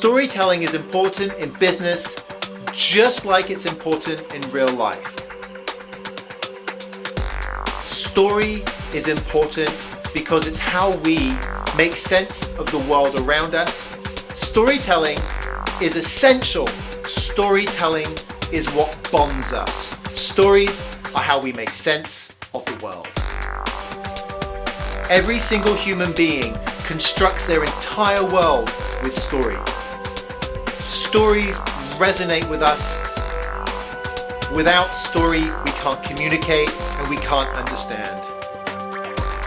Storytelling is important in business just like it's important in real life. Story is important because it's how we make sense of the world around us. Storytelling is essential. Storytelling is what bonds us. Stories are how we make sense of the world. Every single human being constructs their entire world with story. Stories resonate with us. Without story, we can't communicate and we can't understand.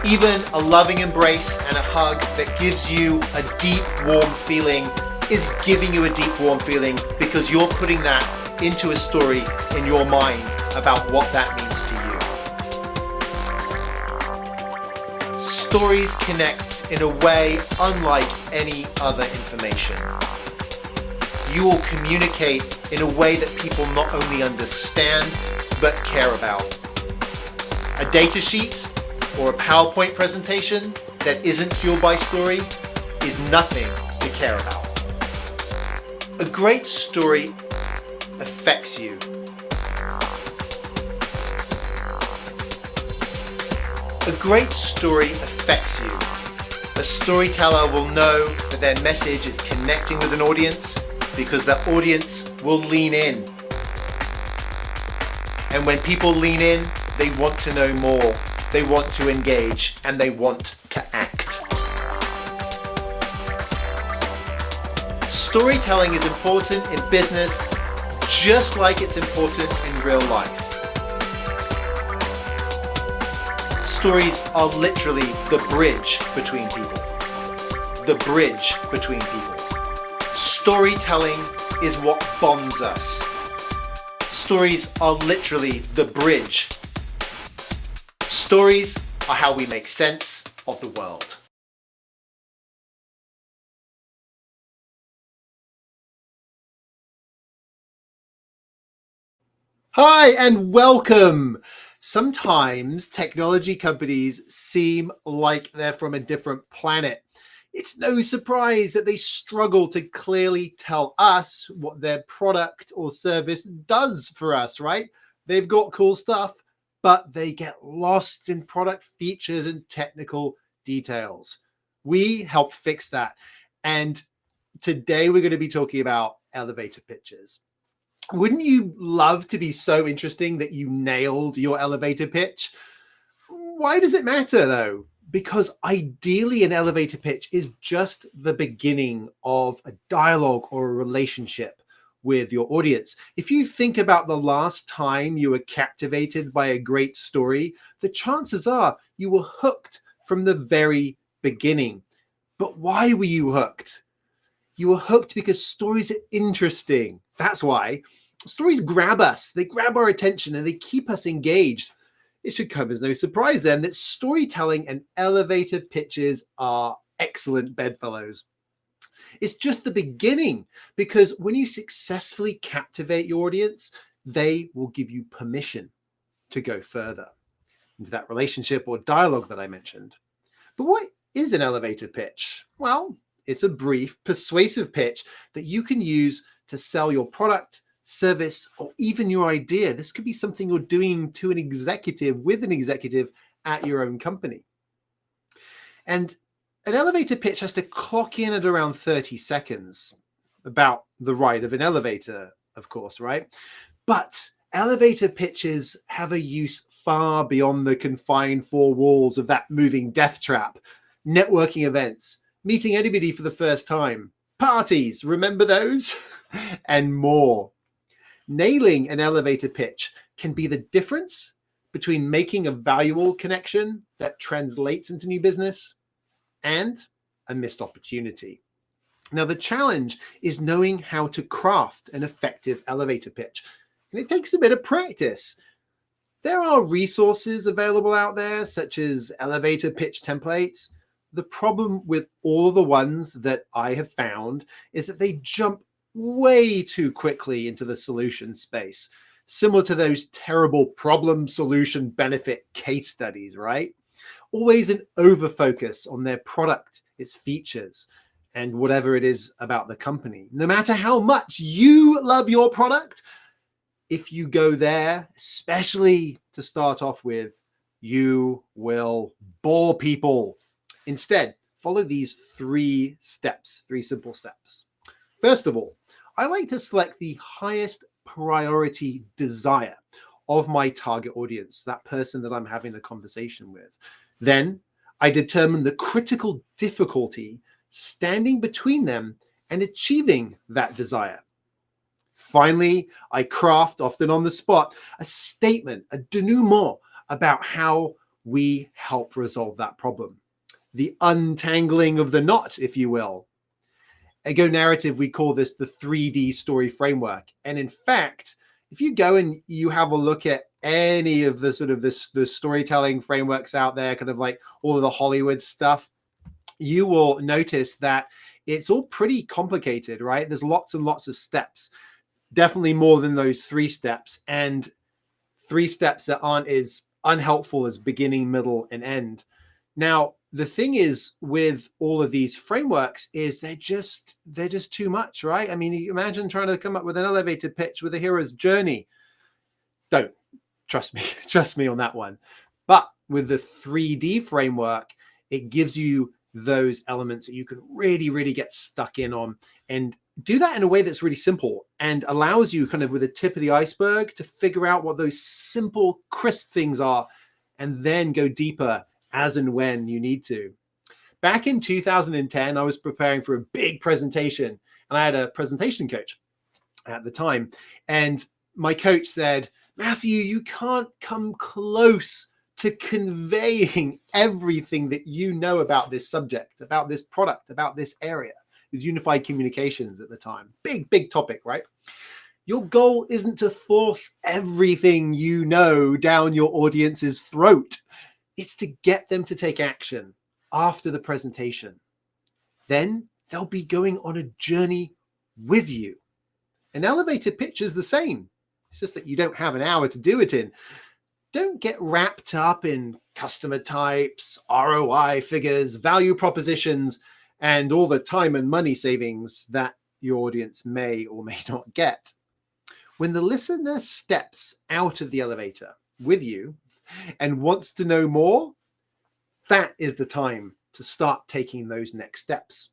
Even a loving embrace and a hug that gives you a deep, warm feeling is giving you a deep, warm feeling because you're putting that into a story in your mind about what that means to you. Stories connect in a way unlike any other information. You will communicate in a way that people not only understand, but care about. A data sheet or a PowerPoint presentation that isn't fueled by story is nothing to care about. A great story affects you. A great story affects you. A storyteller will know that their message is connecting with an audience because that audience will lean in. And when people lean in, they want to know more, they want to engage, and they want to act. Storytelling is important in business just like it's important in real life. Stories are literally the bridge between people. The bridge between people. Storytelling is what bonds us. Stories are literally the bridge. Stories are how we make sense of the world. Hi and welcome. Sometimes technology companies seem like they're from a different planet. It's no surprise that they struggle to clearly tell us what their product or service does for us, right? They've got cool stuff, but they get lost in product features and technical details. We help fix that. And today we're going to be talking about elevator pitches. Wouldn't you love to be so interesting that you nailed your elevator pitch? Why does it matter though? Because ideally an elevator pitch is just the beginning of a dialogue or a relationship with your audience. If you think about the last time you were captivated by a great story, the chances are you were hooked from the very beginning. But why were you hooked? You were hooked because stories are interesting. That's why. Stories grab us, they grab our attention, and they keep us engaged. It should come as no surprise then that storytelling and elevator pitches are excellent bedfellows. It's just the beginning, because when you successfully captivate your audience, they will give you permission to go further into that relationship or dialogue that I mentioned. But what is an elevator pitch? Well, it's a brief, persuasive pitch that you can use to sell your product, service, or even your idea. This could be something you're doing to an executive, with an executive at your own company. And an elevator pitch has to clock in at around 30 seconds, about the ride of an elevator, of course, right? But elevator pitches have a use far beyond the confined four walls of that moving death trap. Networking events, meeting anybody for the first time, parties, remember those? And more. Nailing an elevator pitch can be the difference between making a valuable connection that translates into new business and a missed opportunity. Now, the challenge is knowing how to craft an effective elevator pitch, and it takes a bit of practice. There are resources available out there, such as elevator pitch templates. The problem with all the ones that I have found is that they jump way too quickly into the solution space, similar to those terrible problem, solution, benefit case studies, right? Always an over focus on their product, its features, and whatever it is about the company. No matter how much you love your product, if you go there, especially to start off with, you will bore people. Instead, follow these three simple steps. First of all, I like to select the highest priority desire of my target audience, that person that I'm having the conversation with. Then I determine the critical difficulty standing between them and achieving that desire. Finally, I craft, often on the spot, a statement, a denouement about how we help resolve that problem. The untangling of the knot, if you will. At Go Narrative, we call this the 3D story framework. And in fact, if you go and you have a look at any of the sort of the storytelling frameworks out there, kind of like all of the Hollywood stuff, you will notice that it's all pretty complicated, right? There's lots and lots of steps, definitely more than those 3 steps, and 3 steps that aren't as unhelpful as beginning, middle, and end. Now, the thing is with all of these frameworks is they're just too much, right? I mean, you imagine trying to come up with an elevator pitch with a hero's journey. Don't trust me on that one. But with the 3D framework, it gives you those elements that you can really, really get stuck in on and do that in a way that's really simple and allows you kind of with the tip of the iceberg to figure out what those simple, crisp things are and then go deeper as and when you need to. Back in 2010, I was preparing for a big presentation and I had a presentation coach at the time. And my coach said, Matthew, you can't come close to conveying everything that you know about this subject, about this product, about this area. It was unified communications at the time. Big topic, right? Your goal isn't to force everything you know down your audience's throat. It's to get them to take action after the presentation. Then they'll be going on a journey with you. An elevator pitch is the same. It's just that you don't have an hour to do it in. Don't get wrapped up in customer types, ROI figures, value propositions, and all the time and money savings that your audience may or may not get. When the listener steps out of the elevator with you and wants to know more, that is the time to start taking those next steps.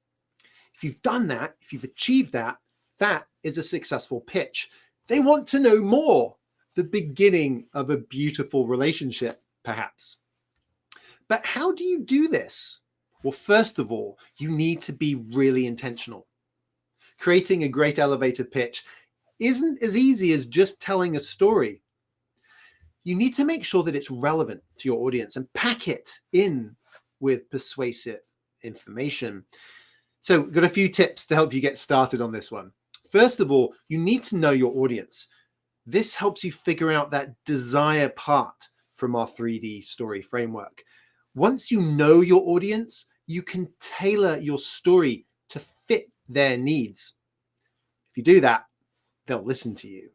If you've done that, if you've achieved that, that is a successful pitch. They want to know more. The beginning of a beautiful relationship, perhaps. But how do you do this? Well, first of all, you need to be really intentional. Creating a great elevator pitch isn't as easy as just telling a story. You need to make sure that it's relevant to your audience and pack it in with persuasive information. So we've got a few tips to help you get started on this one. First of all, you need to know your audience. This helps you figure out that desire part from our 3D story framework. Once you know your audience, you can tailor your story to fit their needs. If you do that, they'll listen to you.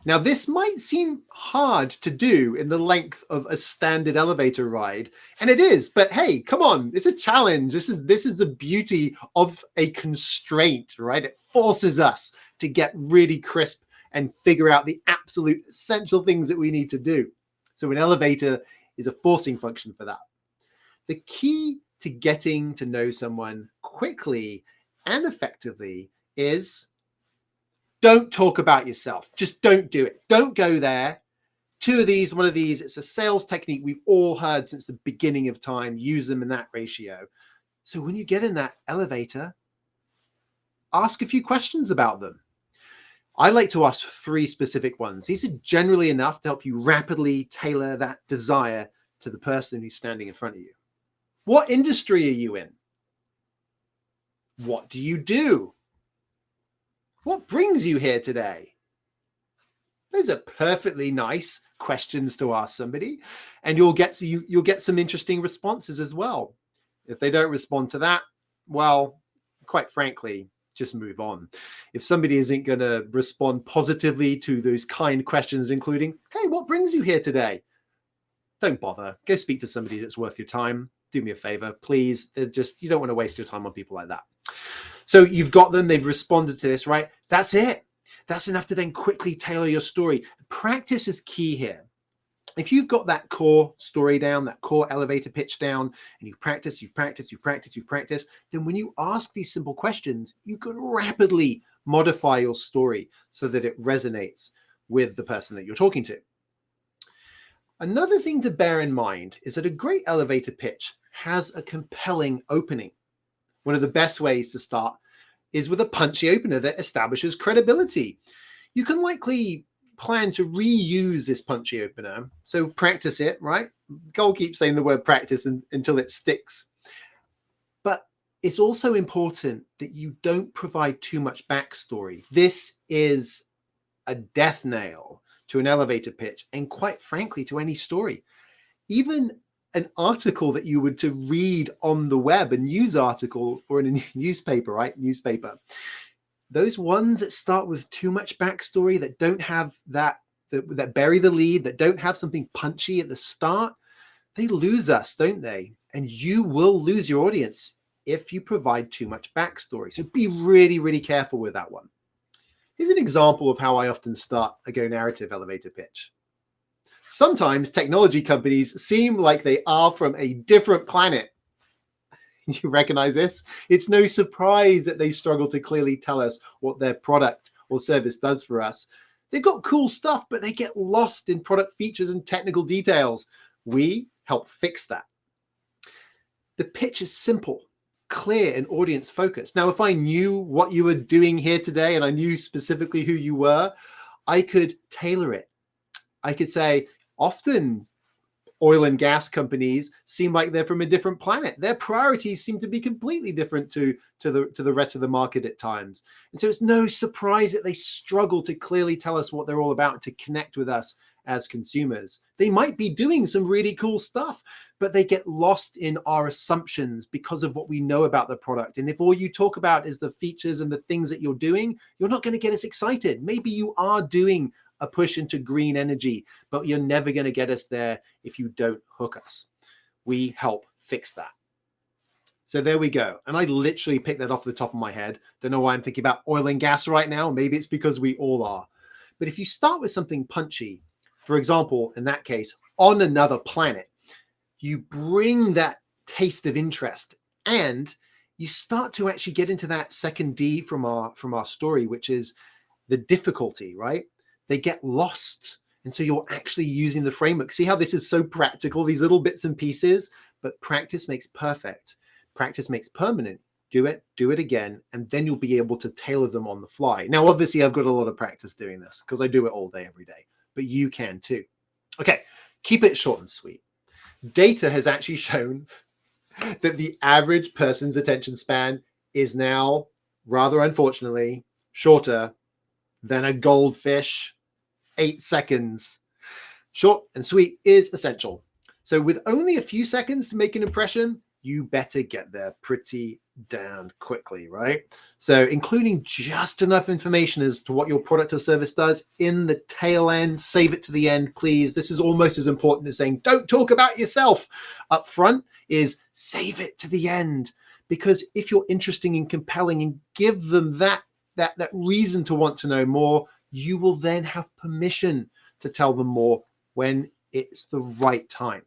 Now, this might seem hard to do in the length of a standard elevator ride, and it is, but hey, come on, it's a challenge. This is the beauty of a constraint, right? It forces us to get really crisp and figure out the absolute essential things that we need to do. So an elevator is a forcing function for that. The key to getting to know someone quickly and effectively is don't talk about yourself. Just don't do it. Don't go there. 2 of these, 1 of these. It's a sales technique we've all heard since the beginning of time. Use them in that ratio. So when you get in that elevator, ask a few questions about them. I like to ask 3 specific ones. These are generally enough to help you rapidly tailor that desire to the person who's standing in front of you. What industry are you in? What do you do? What brings you here today? Those are perfectly nice questions to ask somebody, and you'll get some interesting responses as well. If they don't respond to that, well, quite frankly, just move on. If somebody isn't going to respond positively to those kind questions, including, hey, what brings you here today? Don't bother. Go speak to somebody that's worth your time. Do me a favor, please. You don't want to waste your time on people like that. So you've got them, they've responded to this, right? That's it. That's enough to then quickly tailor your story. Practice is key here. If you've got that core story down, that core elevator pitch down, and you've practiced, then when you ask these simple questions, you can rapidly modify your story so that it resonates with the person that you're talking to. Another thing to bear in mind is that a great elevator pitch has a compelling opening. One of the best ways to start is with a punchy opener that establishes credibility. You can likely plan to reuse this punchy opener, so practice it, right? I'll keep saying the word practice until it sticks. But it's also important that you don't provide too much backstory. This is a death nail to an elevator pitch, and quite frankly, to any story. Even an article that you would to read on the web, a news article or in a newspaper, right? Newspaper. Those ones that start with too much backstory, that don't have that bury the lead, that don't have something punchy at the start, they lose us, don't they? And you will lose your audience if you provide too much backstory. So be really, really careful with that one. Here's an example of how I often start a Go Narrative elevator pitch. Sometimes technology companies seem like they are from a different planet. You recognize this? It's no surprise that they struggle to clearly tell us what their product or service does for us. They've got cool stuff, but they get lost in product features and technical details. We help fix that. The pitch is simple, clear, and audience focused. Now, if I knew what you were doing here today and I knew specifically who you were, I could tailor it. I could say, often oil and gas companies seem like they're from a different planet. Their priorities seem to be completely different to the rest of the market at times. And so it's no surprise that they struggle to clearly tell us what they're all about, to connect with us as consumers. They might be doing some really cool stuff, but they get lost in our assumptions because of what we know about the product. And if all you talk about is the features and the things that you're doing, you're not going to get us excited. Maybe you are doing a push into green energy, but you're never going to get us there if you don't hook us. We help fix that. So there we go. And I literally picked that off the top of my head. Don't know why I'm thinking about oil and gas right now. Maybe it's because we all are. But if you start with something punchy, for example, in that case, on another planet, you bring that taste of interest and you start to actually get into that second D from our story, which is the difficulty, right? They get lost. And so you're actually using the framework. See how this is so practical, these little bits and pieces, but practice makes perfect. Practice makes permanent. Do it again, and then you'll be able to tailor them on the fly. Now, obviously, I've got a lot of practice doing this because I do it all day, every day, but you can too. Okay, keep it short and sweet. Data has actually shown that the average person's attention span is now, rather unfortunately, shorter than a goldfish. 8 seconds. Short and sweet is essential. So with only a few seconds to make an impression, you better get there pretty damn quickly, right? So including just enough information as to what your product or service does in the tail end, save it to the end, please. This is almost as important as saying, don't talk about yourself up front, is save it to the end. Because if you're interesting and compelling and give them that reason to want to know more, you will then have permission to tell them more when it's the right time.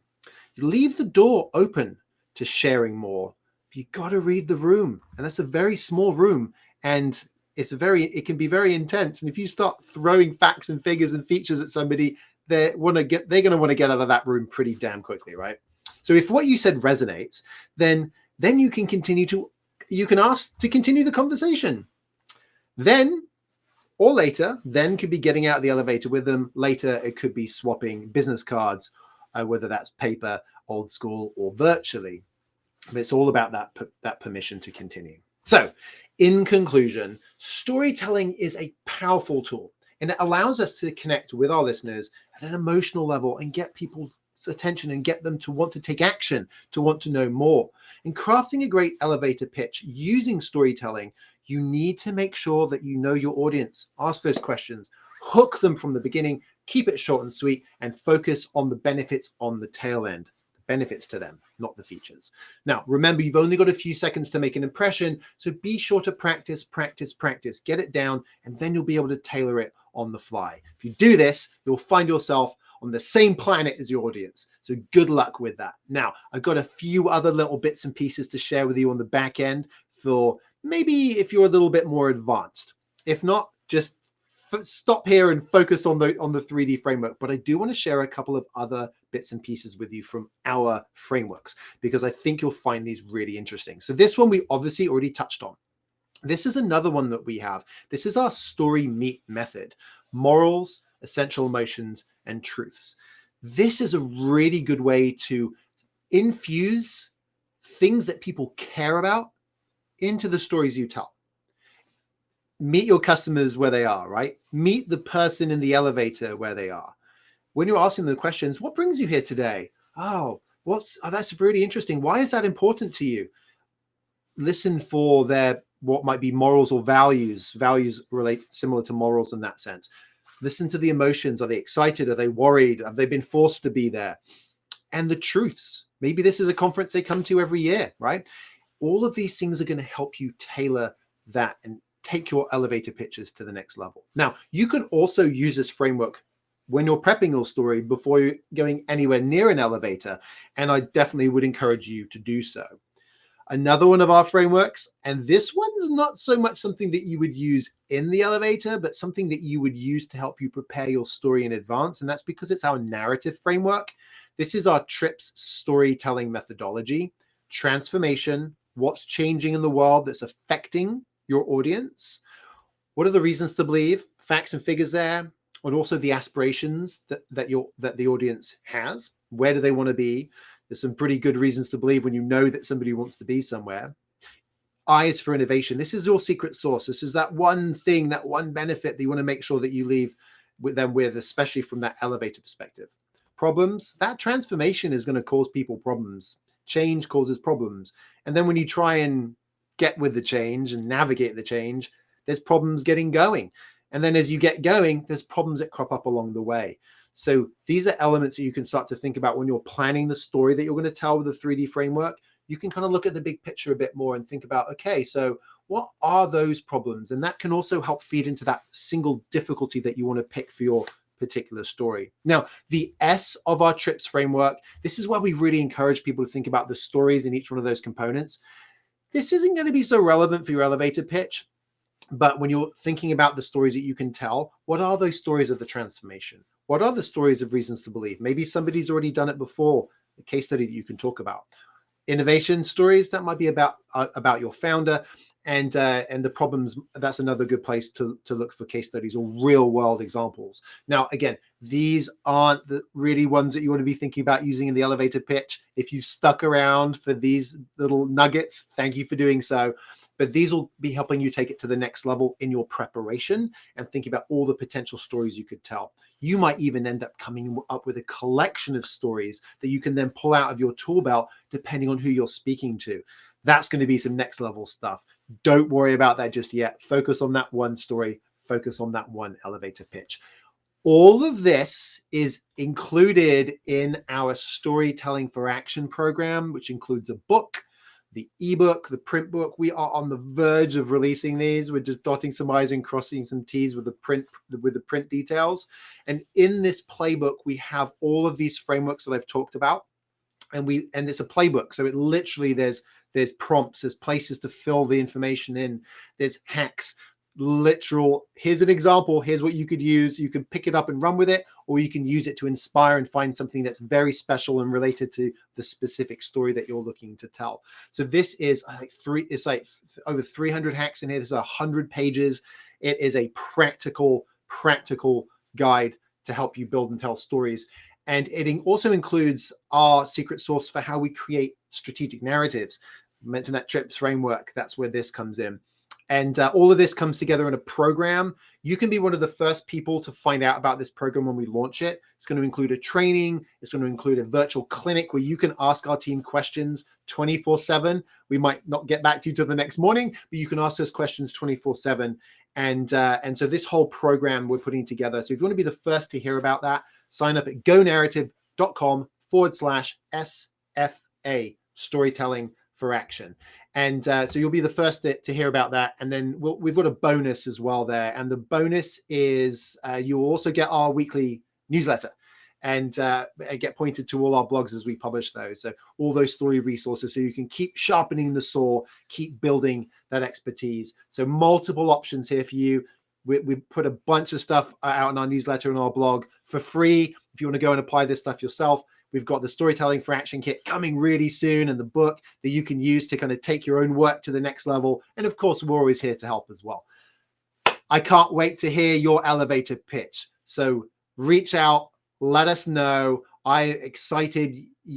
You leave the door open to sharing more. You got to read the room, and that's a very small room, and it can be very intense. And if you start throwing facts and figures and features at somebody, they're going to want to get out of that room pretty damn quickly, right? So if what you said resonates, then you can ask to continue the conversation. Then or later, then could be getting out of the elevator with them. Later, it could be swapping business cards, whether that's paper, old school, or virtually. But it's all about that permission to continue. So in conclusion, storytelling is a powerful tool, and it allows us to connect with our listeners at an emotional level and get people's attention and get them to want to take action, to want to know more. In crafting a great elevator pitch using storytelling, you need to make sure that you know your audience, ask those questions, hook them from the beginning, keep it short and sweet, and focus on the benefits on the tail end. The benefits to them, not the features. Now, remember, you've only got a few seconds to make an impression, so be sure to practice, practice, practice, get it down, and then you'll be able to tailor it on the fly. If you do this, you'll find yourself on the same planet as your audience. So good luck with that. Now, I've got a few other little bits and pieces to share with you on the back end for maybe if you're a little bit more advanced. If not, just stop here and focus on the 3D framework. But I do want to share a couple of other bits and pieces with you from our frameworks, because I think you'll find these really interesting. So this one we obviously already touched on. This is another one that we have. This is our story meat method: morals, essential emotions, and truths. This is a really good way to infuse things that people care about into the stories you tell. Meet your customers where they are, right? Meet the person in the elevator where they are. When you're asking them questions, what brings you here today? Oh, that's really interesting. Why is that important to you? Listen for their what might be morals or values. Values relate similar to morals in that sense. Listen to the emotions. Are they excited? Are they worried? Have they been forced to be there? And the truths. Maybe this is a conference they come to every year, right? All of these things are going to help you tailor that and take your elevator pitches to the next level. Now, you can also use this framework when you're prepping your story before you're going anywhere near an elevator, and I definitely would encourage you to do so. Another one of our frameworks, and this one's not so much something that you would use in the elevator, but something that you would use to help you prepare your story in advance, and that's because it's our narrative framework. This is our TRIPS storytelling methodology: transformation, what's changing in the world that's affecting your audience, what are the reasons to believe, facts and figures there, and also the aspirations that the audience has. Where do they want to be? There's some pretty good reasons to believe when you know that somebody wants to be somewhere. Eyes for innovation. This is your secret sauce. This is that one thing, that one benefit that you want to make sure that you leave with them with, especially from that elevator perspective. Problems. That transformation is going to cause people problems. Change causes problems. And then when you try and get with the change and navigate the change, there's problems getting going. And then as you get going, there's problems that crop up along the way. So these are elements that you can start to think about when you're planning the story that you're going to tell with the 3D framework. You can kind of look at the big picture a bit more and think about, okay, so what are those problems? And that can also help feed into that single difficulty that you want to pick for your particular story. Now, the S of our TRIPS framework, this is where we really encourage people to think about the stories in each one of those components. This isn't going to be so relevant for your elevator pitch, but when you're thinking about the stories that you can tell, what are those stories of the transformation? What are the stories of reasons to believe? Maybe somebody's already done it before, a case study that you can talk about. Innovation stories, that might be about your founder and the problems. That's another good place to look for case studies or real world examples. Now, again, these aren't the really ones that you want to be thinking about using in the elevator pitch. If you've stuck around for these little nuggets, thank you for doing so. But these will be helping you take it to the next level in your preparation and thinking about all the potential stories you could tell. You might even end up coming up with a collection of stories that you can then pull out of your tool belt depending on who you're speaking to. That's going to be some next level stuff. Don't worry about that just yet. Focus on that one story. Focus on that one elevator pitch. All of this is included in our Storytelling for Action program, which includes a book, the ebook, the print book. We are on the verge of releasing these. We're just dotting some I's and crossing some T's with the print details. And in this playbook, we have all of these frameworks that I've talked about. And it's a playbook. So it literally, there's prompts, there's places to fill the information in, there's hacks, literal, here's an example, here's what you could use. You can pick it up and run with it, or you can use it to inspire and find something that's very special and related to the specific story that you're looking to tell. So this is like over 300 hacks in here. There's 100 pages. It is a practical guide to help you build and tell stories. And it also includes our secret sauce for how we create strategic narratives. I mentioned that TRIPS framework. That's where this comes in. And all of this comes together in a program. You can be one of the first people to find out about this program when we launch it. It's going to include a training. It's going to include a virtual clinic where you can ask our team questions 24/7. We might not get back to you till the next morning, but you can ask us questions 24/7. And so this whole program we're putting together. So if you want to be the first to hear about that, sign up at gonarrative.com/STF. FA, storytelling for action. And so you'll be the first to hear about that. And then we've got a bonus as well there. And the bonus is you'll also get our weekly newsletter and get pointed to all our blogs as we publish those. So all those story resources, so you can keep sharpening the saw, keep building that expertise. So multiple options here for you. We put a bunch of stuff out in our newsletter and our blog for free. If you want to go and apply this stuff yourself, we've got the Storytelling for Action kit coming really soon, and the book that you can use to kind of take your own work to the next level. And of course, we're always here to help as well. I can't wait to hear your elevator pitch. So reach out, let us know. I'm excited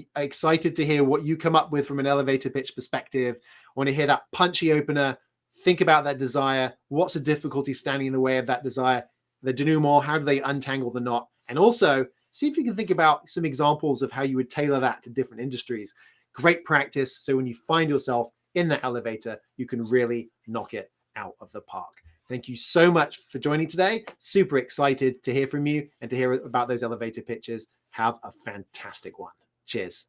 to hear what you come up with from an elevator pitch perspective. I want to hear that punchy opener. Think about that desire. What's the difficulty standing in the way of that desire? The denouement, how do they untangle the knot? And also, see if you can think about some examples of how you would tailor that to different industries. Great practice. So when you find yourself in that elevator, you can really knock it out of the park. Thank you so much for joining today. Super excited to hear from you and to hear about those elevator pitches. Have a fantastic one. Cheers.